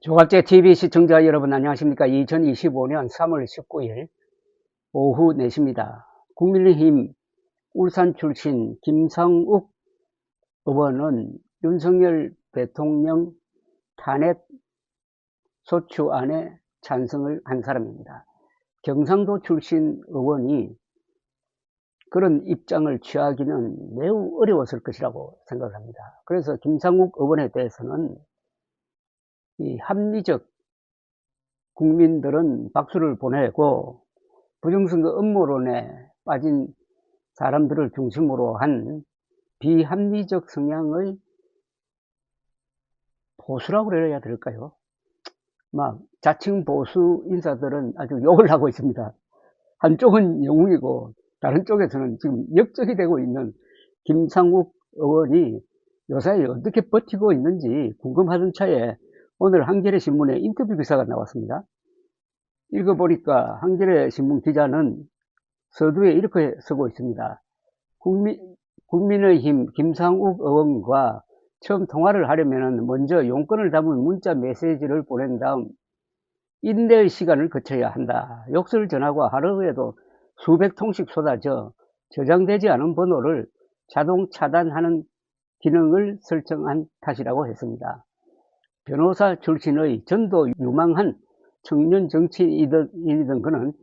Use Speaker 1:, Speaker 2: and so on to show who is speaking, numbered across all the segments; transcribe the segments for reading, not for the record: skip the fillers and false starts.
Speaker 1: 조갑제 TV 시청자 여러분 안녕하십니까? 2025년 3월 19일 오후 4시입니다. 국민의힘 울산 출신 김상욱 의원은 윤석열 대통령 탄핵 소추안에 찬성을 한 사람입니다. 경상도 출신 의원이 그런 입장을 취하기는 매우 어려웠을 것이라고 생각합니다. 그래서 김상욱 의원에 대해서는 이 합리적 국민들은 박수를 보내고 부정선거 음모론에 빠진 사람들을 중심으로 한 비합리적 성향의 보수라고 그래야 될까요? 막 자칭 보수 인사들은 아주 욕을 하고 있습니다. 한쪽은 영웅이고 다른 쪽에서는 지금 역적이 되고 있는 김상욱 의원이 요사이 어떻게 버티고 있는지 궁금하던 차에 오늘 한겨레 신문에 인터뷰 기사가 나왔습니다. 읽어보니까 한겨레 신문 기자는 서두에 이렇게 쓰고 있습니다. 국민의힘 김상욱 의원과 처음 통화를 하려면 먼저 용건을 담은 문자 메시지를 보낸 다음 인내의 시간을 거쳐야 한다. 욕설 전화가 하루에도 수백 통씩 쏟아져 저장되지 않은 번호를 자동 차단하는 기능을 설정한 탓이라고 했습니다. 변호사 출신의 전도 유망한 청년 정치인이던 그는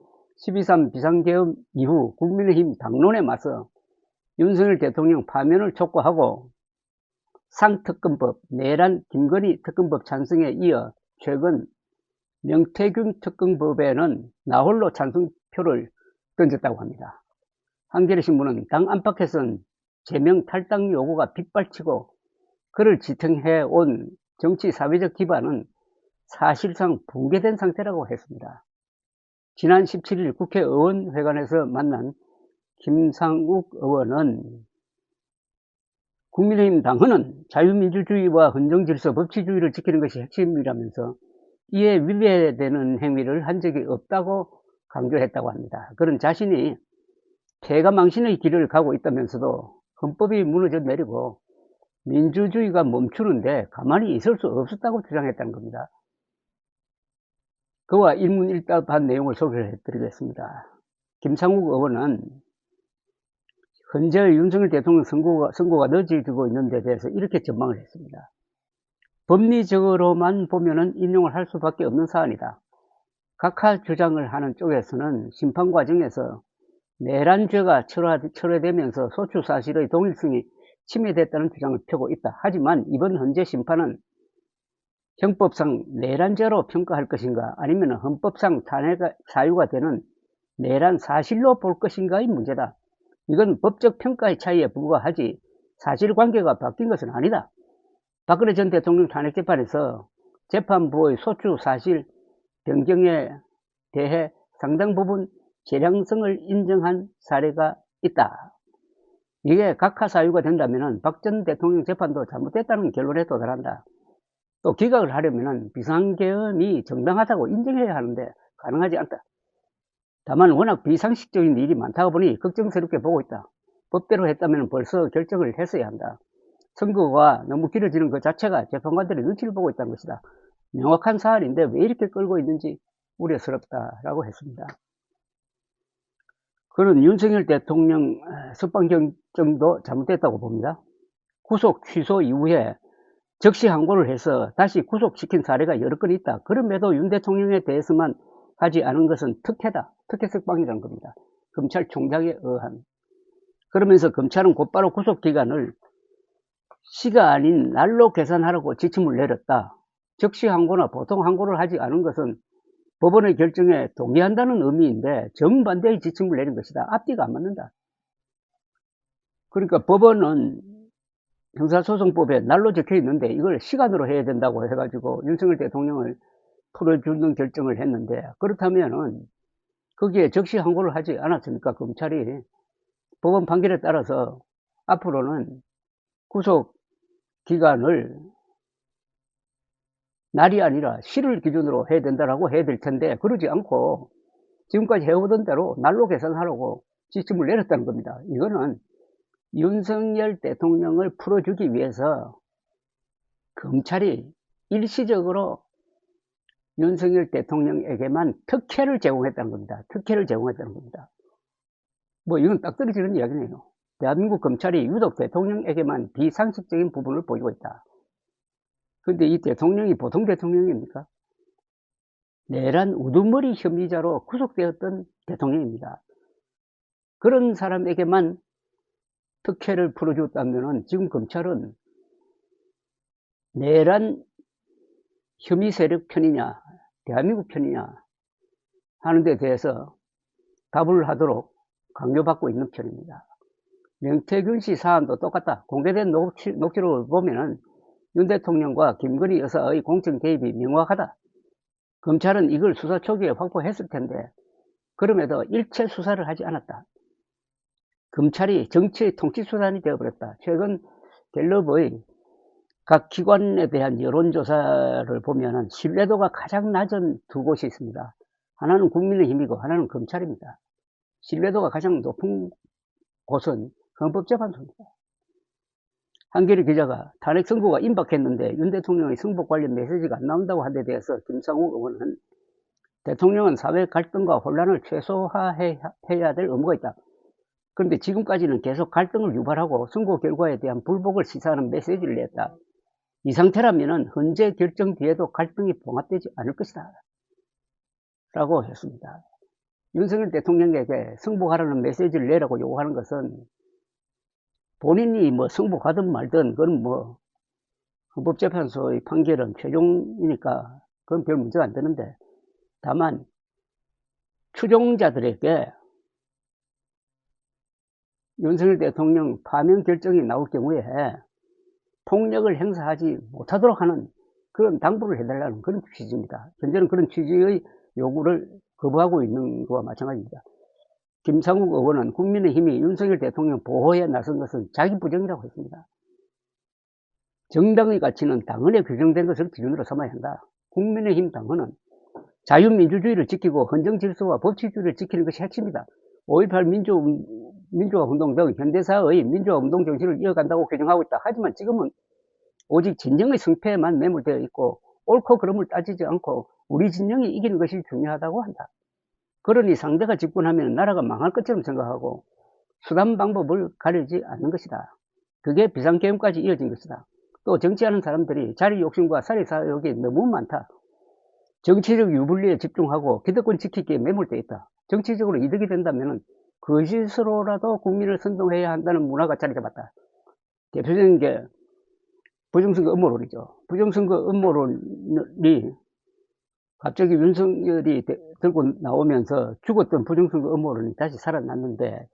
Speaker 1: 12.3 비상계엄 이후 국민의힘 당론에 맞서 윤석열 대통령 파면을 촉구하고 상특검법, 내란 김건희 특검법 찬성에 이어 최근 명태균 특검법에는 나홀로 찬성표를 던졌다고 합니다. 한겨레 신문은 당 안팎에선 제명 탈당 요구가 빗발치고 그를 지탱해 온 정치 사회적 기반은 사실상 붕괴된 상태라고 했습니다. 지난 17일 국회의원회관에서 만난 김상욱 의원은 국민의힘 당헌은 자유민주주의와 헌정질서, 법치주의를 지키는 것이 핵심이라면서 이에 위배되는 행위를 한 적이 없다고 강조했다고 합니다. 그는 자신이 폐가망신의 길을 가고 있다면서도 헌법이 무너져 내리고 민주주의가 멈추는데 가만히 있을 수 없었다고 주장했다는 겁니다. 그와 일문일답한 내용을 소개해드리겠습니다. 김상욱 의원은 현재 윤석열 대통령 선거가 늦어지고 있는 데 대해서 이렇게 전망을 했습니다. 법리적으로만 보면은 인용을 할 수밖에 없는 사안이다. 각하 주장을 하는 쪽에서는 심판 과정에서 내란죄가 철회되면서 소추 사실의 동일성이 침해됐다는 주장을 펴고 있다. 하지만 이번 헌재 심판은 형법상 내란죄로 평가할 것인가 아니면 헌법상 탄핵 사유가 되는 내란 사실로 볼 것인가의 문제다. 이건 법적 평가의 차이에 불과하지 사실관계가 바뀐 것은 아니다. 박근혜 전 대통령 탄핵재판에서 재판부의 소추 사실 변경에 대해 상당 부분 재량성을 인정한 사례가 있다. 이게 각하 사유가 된다면 박 전 대통령 재판도 잘못됐다는 결론에 도달한다. 또 기각을 하려면 비상계엄이 정당하다고 인정해야 하는데 가능하지 않다. 다만 워낙 비상식적인 일이 많다 보니 걱정스럽게 보고 있다. 법대로 했다면 벌써 결정을 했어야 한다. 선거가 너무 길어지는 것 자체가 재판관들이 눈치를 보고 있다는 것이다. 명확한 사안인데 왜 이렇게 끌고 있는지 우려스럽다라고 했습니다. 그는 윤석열 대통령 석방 결정도 잘못됐다고 봅니다. 구속 취소 이후에 적시 항고를 해서 다시 구속시킨 사례가 여러 건 있다. 그럼에도 윤 대통령에 대해서만 하지 않은 것은 특혜다. 특혜 석방이라는 겁니다. 검찰총장에 의한. 그러면서 검찰은 곧바로 구속기간을 시가 아닌 날로 계산하라고 지침을 내렸다. 적시 항고나 보통 항고를 하지 않은 것은 법원의 결정에 동의한다는 의미인데 정반대의 지침을 내린 것이다. 앞뒤가 안 맞는다. 그러니까 법원은 형사소송법에 날로 적혀 있는데 이걸 시간으로 해야 된다고 해가지고 윤석열 대통령을 풀어주는 결정을 했는데 그렇다면은 거기에 적시 항고를 하지 않았으니까 검찰이 법원 판결에 따라서 앞으로는 구속 기간을 날이 아니라 시를 기준으로 해야 된다라고 해야 될 텐데 그러지 않고 지금까지 해오던 대로 날로 계산하라고 지침을 내렸다는 겁니다. 이거는 윤석열 대통령을 풀어주기 위해서 검찰이 일시적으로 윤석열 대통령에게만 특혜를 제공했다는 겁니다. 특혜를 제공했다는 겁니다. 뭐 이건 딱 떨어지는 이야기네요. 대한민국 검찰이 유독 대통령에게만 비상식적인 부분을 보이고 있다. 그런데 이 대통령이 보통 대통령입니까? 내란 우두머리 혐의자로 구속되었던 대통령입니다. 그런 사람에게만 특혜를 풀어줬다면 지금 검찰은 내란 혐의 세력 편이냐 대한민국 편이냐 하는 데 대해서 답을 하도록 강요받고 있는 편입니다. 명태균 씨 사안도 똑같다. 공개된 녹취록을 보면은 윤 대통령과 김건희 여사의 공정 개입이 명확하다. 검찰은 이걸 수사 초기에 확보했을 텐데 그럼에도 일체 수사를 하지 않았다. 검찰이 정치의 통치수단이 되어버렸다. 최근 갤럽의 각 기관에 대한 여론조사를 보면 신뢰도가 가장 낮은 두 곳이 있습니다. 하나는 국민의힘이고 하나는 검찰입니다. 신뢰도가 가장 높은 곳은 헌법재판소입니다. 한겨레 기자가 탄핵 선고가 임박했는데 윤 대통령의 승복 관련 메시지가 안 나온다고 한 데 대해서 김상욱 의원은 대통령은 사회 갈등과 혼란을 최소화해야 될 의무가 있다. 그런데 지금까지는 계속 갈등을 유발하고 선고 결과에 대한 불복을 시사하는 메시지를 냈다. 이 상태라면 헌재 결정 뒤에도 갈등이 봉합되지 않을 것이다. 라고 했습니다. 윤석열 대통령에게 승복하라는 메시지를 내라고 요구하는 것은 본인이 뭐 승복하든 말든 그건 뭐 헌법재판소의 판결은 최종이니까 그건 별 문제가 안 되는데 다만 추종자들에게 윤석열 대통령 파면 결정이 나올 경우에 폭력을 행사하지 못하도록 하는 그런 당부를 해달라는 그런 취지입니다. 현재는 그런 취지의 요구를 거부하고 있는 것과 마찬가지입니다. 김상욱 의원은 국민의힘이 윤석열 대통령 보호에 나선 것은 자기 부정이라고 했습니다. 정당의 가치는 당헌에 규정된 것을 기준으로 삼아야 한다. 국민의힘 당헌은 자유민주주의를 지키고 헌정질서와 법치주의를 지키는 것이 핵심이다. 5.18 민주화운동 등 현대사의 민주화운동 정신을 이어간다고 규정하고 있다. 하지만 지금은 오직 진영의 승패에만 매몰되어 있고 옳고 그름을 따지지 않고 우리 진영이 이기는 것이 중요하다고 한다. 그러니 상대가 집권하면 나라가 망할 것처럼 생각하고 수단 방법을 가리지 않는 것이다. 그게 비상계엄까지 이어진 것이다. 또 정치하는 사람들이 자리 욕심과 사리사욕이 너무 많다. 정치적 유불리에 집중하고 기득권 지키기에 매몰되어 있다. 정치적으로 이득이 된다면 그짓으로라도 국민을 선동해야 한다는 문화가 자리 잡았다. 대표적인 게 부정선거 음모론이죠. 부정선거 음모론이 갑자기 윤석열이 들고 나오면서 죽었던 부정선거 음모론이 다시 살아났는데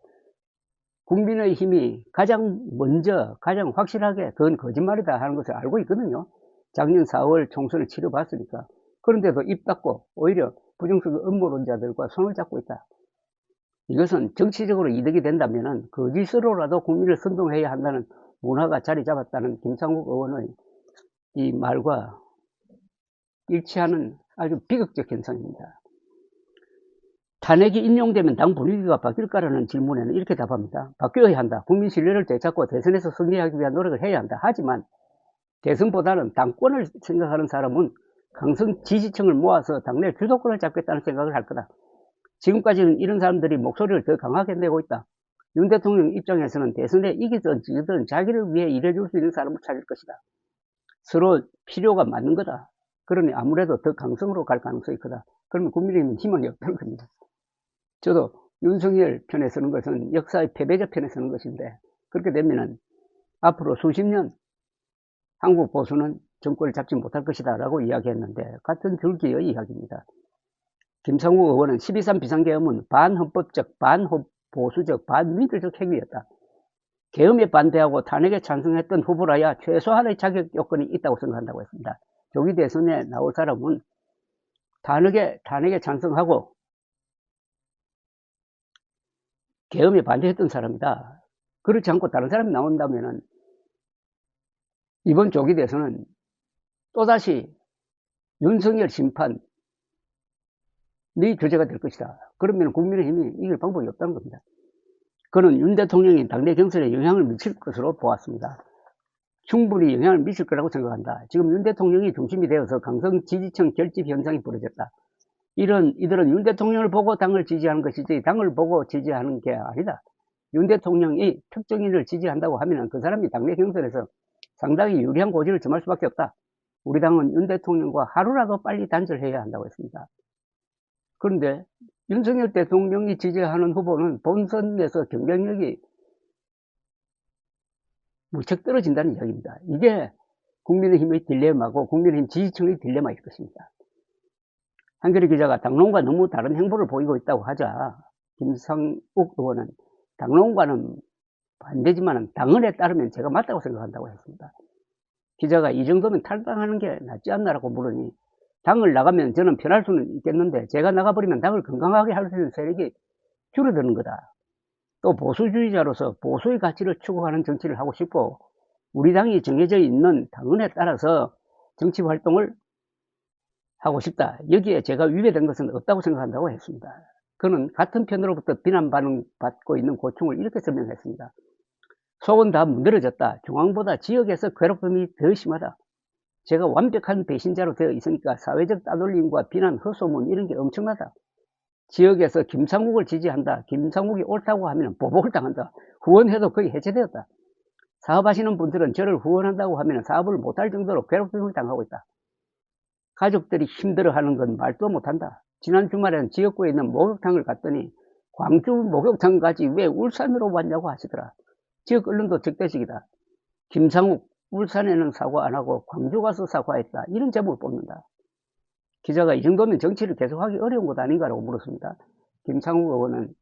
Speaker 1: 국민의힘이 가장 먼저 가장 확실하게 그건 거짓말이다 하는 것을 알고 있거든요. 작년 4월 총선을 치러봤으니까. 그런데도 입 닫고 오히려 부정선거 음모론자들과 손을 잡고 있다. 이것은 정치적으로 이득이 된다면 거짓으로라도 국민을 선동해야 한다는 문화가 자리 잡았다는 김상욱 의원의 이 말과 일치하는 아주 비극적 현상입니다. 탄핵이 인용되면 당 분위기가 바뀔까라는 질문에는 이렇게 답합니다. 바뀌어야 한다. 국민 신뢰를 되찾고 대선에서 승리하기 위한 노력을 해야 한다. 하지만 대선보다는 당권을 생각하는 사람은 강성 지지층을 모아서 당내 주도권을 잡겠다는 생각을 할 거다. 지금까지는 이런 사람들이 목소리를 더 강하게 내고 있다. 윤 대통령 입장에서는 대선에 이기든 지든 자기를 위해 일해줄 수 있는 사람을 찾을 것이다. 서로 필요가 맞는 거다. 그러니 아무래도 더 강성으로 갈 가능성이 크다. 그러면 국민의힘은 희망이 없다는 겁니다. 저도 윤석열 편에 서는 것은 역사의 패배자 편에 서는 것인데 그렇게 되면은 앞으로 수십 년 한국 보수는 정권을 잡지 못할 것이다 라고 이야기했는데 같은 줄기의 이야기입니다. 김상욱 의원은 12.3 비상계엄은 반헌법적, 반보수적, 반민주적 행위였다. 계엄에 반대하고 탄핵에 찬성했던 후보라야 최소한의 자격 요건이 있다고 생각한다고 했습니다. 조기 대선에 나올 사람은 탄핵에 찬성하고 계엄에 반대했던 사람이다. 그렇지 않고 다른 사람이 나온다면은 이번 조기 대선은 또다시 윤석열 심판이 주제가 될 것이다. 그러면 국민의힘이 이길 방법이 없다는 겁니다. 그는 윤 대통령이 당내 경선에 영향을 미칠 것으로 보았습니다. 충분히 영향을 미칠 거라고 생각한다. 지금 윤 대통령이 중심이 되어서 강성 지지층 결집 현상이 벌어졌다. 이들은 윤 대통령을 보고 당을 지지하는 것이지 당을 보고 지지하는 게 아니다. 윤 대통령이 특정인을 지지한다고 하면 그 사람이 당내 경선에서 상당히 유리한 고지를 점할 수밖에 없다. 우리 당은 윤 대통령과 하루라도 빨리 단절해야 한다고 했습니다. 그런데 윤석열 대통령이 지지하는 후보는 본선에서 경쟁력이 무척 떨어진다는 이야기입니다. 이게 국민의힘의 딜레마고 국민의힘 지지층의 딜레마일 것입니다. 한겨레 기자가 당론과 너무 다른 행보를 보이고 있다고 하자 김상욱 의원은 당론과는 반대지만 당헌에 따르면 제가 맞다고 생각한다고 했습니다. 기자가 이 정도면 탈당하는 게 낫지 않나라고 물으니 당을 나가면 저는 편할 수는 있겠는데 제가 나가버리면 당을 건강하게 할 수 있는 세력이 줄어드는 거다. 또 보수주의자로서 보수의 가치를 추구하는 정치를 하고 싶고 우리 당이 정해져 있는 당헌에 따라서 정치 활동을 하고 싶다. 여기에 제가 위배된 것은 없다고 생각한다고 했습니다. 그는 같은 편으로부터 비난받고 있는 고충을 이렇게 설명했습니다. 속은 다 문드러졌다. 중앙보다 지역에서 괴롭힘이 더 심하다. 제가 완벽한 배신자로 되어 있으니까 사회적 따돌림과 비난, 헛소문 이런 게 엄청나다. 지역에서 김상욱을 지지한다. 김상욱이 옳다고 하면 보복을 당한다. 후원해도 거의 해체되었다. 사업하시는 분들은 저를 후원한다고 하면 사업을 못할 정도로 괴롭힘을 당하고 있다. 가족들이 힘들어하는 건 말도 못한다. 지난 주말에는 지역구에 있는 목욕탕을 갔더니 광주 목욕탕 가지 왜 울산으로 왔냐고 하시더라. 지역 언론도 적대식이다. 김상욱 울산에는 사과 안 하고 광주 가서 사과했다. 이런 제목을 뽑는다. 기자가 이 정도면 정치를 계속하기 어려운 것 아닌가라고 물었습니다. 김상욱 의원은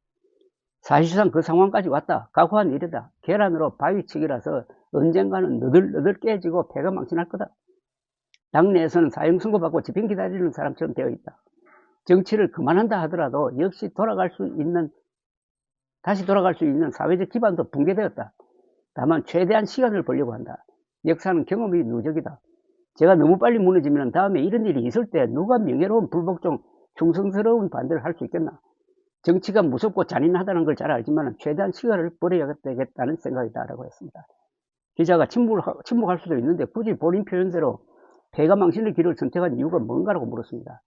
Speaker 1: 사실상 그 상황까지 왔다. 각오한 일이다. 계란으로 바위치기라서 언젠가는 너덜너덜 깨지고 패가 망신할 거다. 당내에서는 사형 선고받고 집행 기다리는 사람처럼 되어 있다. 정치를 그만한다 하더라도 역시 다시 돌아갈 수 있는 사회적 기반도 붕괴되었다. 다만 최대한 시간을 벌려고 한다. 역사는 경험이 누적이다. 제가 너무 빨리 무너지면 다음에 이런 일이 있을 때 누가 명예로운 불복종, 충성스러운 반대를 할 수 있겠나. 정치가 무섭고 잔인하다는 걸 잘 알지만 최대한 시간을 벌여야 되겠다는 생각이다 라고 했습니다. 기자가 침묵할 수도 있는데 굳이 본인 표현대로 패가 망신의 길을 선택한 이유가 뭔가라고 물었습니다.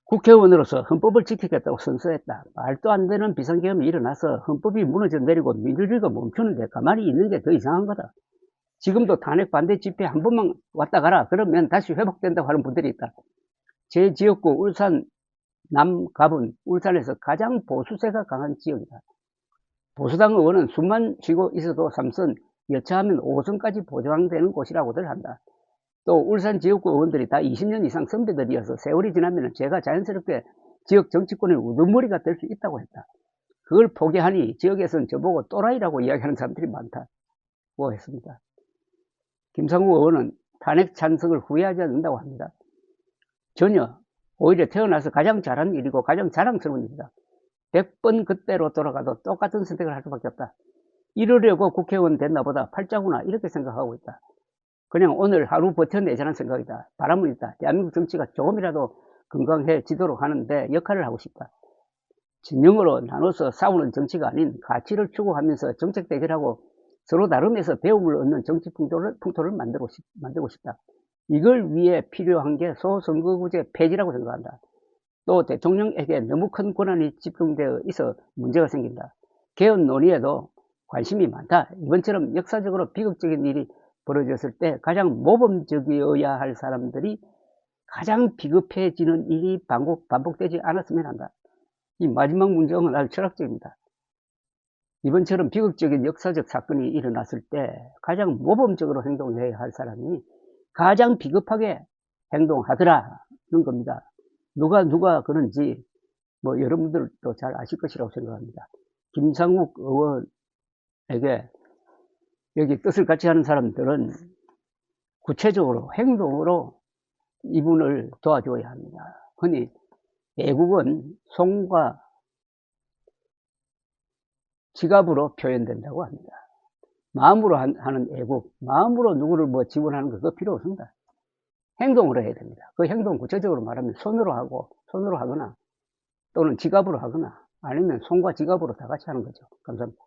Speaker 1: 국회의원으로서 헌법을 지키겠다고 선서했다. 말도 안 되는 비상계엄이 일어나서 헌법이 무너져 내리고 민주주의가 멈추는데 가만히 있는 게 더 이상한 거다. 지금도 탄핵 반대 집회 한 번만 왔다 가라 그러면 다시 회복된다고 하는 분들이 있다. 제 지역구 울산 남갑은 울산에서 가장 보수세가 강한 지역이다. 보수당 의원은 숨만 쉬고 있어도 3선, 여차하면 5선까지 보장되는 곳이라고들 한다. 또 울산 지역구 의원들이 다 20년 이상 선배들이어서 세월이 지나면 제가 자연스럽게 지역 정치권의 우두머리가 될 수 있다고 했다. 그걸 포기하니 지역에서는 저보고 또라이라고 이야기하는 사람들이 많다고 했습니다. 김상욱 의원은 탄핵 찬성을 후회하지 않는다고 합니다. 전혀. 오히려 태어나서 가장 잘한 일이고 가장 자랑스러운 일이다. 100번 그때로 돌아가도 똑같은 선택을 할 수밖에 없다. 이러려고 국회의원 됐나 보다 팔자구나 이렇게 생각하고 있다. 그냥 오늘 하루 버텨내자는 생각이다. 바람은 있다. 대한민국 정치가 조금이라도 건강해지도록 하는데 역할을 하고 싶다. 진영으로 나눠서 싸우는 정치가 아닌 가치를 추구하면서 정책 대결하고 서로 다름에서 배움을 얻는 정치 풍토를 만들고 싶다. 이걸 위해 필요한 게 소선거구제 폐지라고 생각한다. 또 대통령에게 너무 큰 권한이 집중되어 있어 문제가 생긴다. 개헌 논의에도 관심이 많다. 이번처럼 역사적으로 비극적인 일이 벌어졌을 때 가장 모범적이어야 할 사람들이 가장 비급해지는 일이 반복되지 않았으면 한다. 이 마지막 문장은 아주 철학적입니다. 이번처럼 비극적인 역사적 사건이 일어났을 때 가장 모범적으로 행동해야 할 사람이 가장 비겁하게 행동하더라는 겁니다. 누가 그런지 여러분들도 잘 아실 것이라고 생각합니다. 김상욱 의원에게 여기 뜻을 같이 하는 사람들은 구체적으로 행동으로 이분을 도와줘야 합니다. 흔히 애국은 손과 지갑으로 표현된다고 합니다. 마음으로 하는 애국, 마음으로 누구를 지원하는 거 그거 필요 없습니다. 행동으로 해야 됩니다. 그 행동 구체적으로 말하면 손으로 하거나 또는 지갑으로 하거나 아니면 손과 지갑으로 다 같이 하는 거죠. 감사합니다.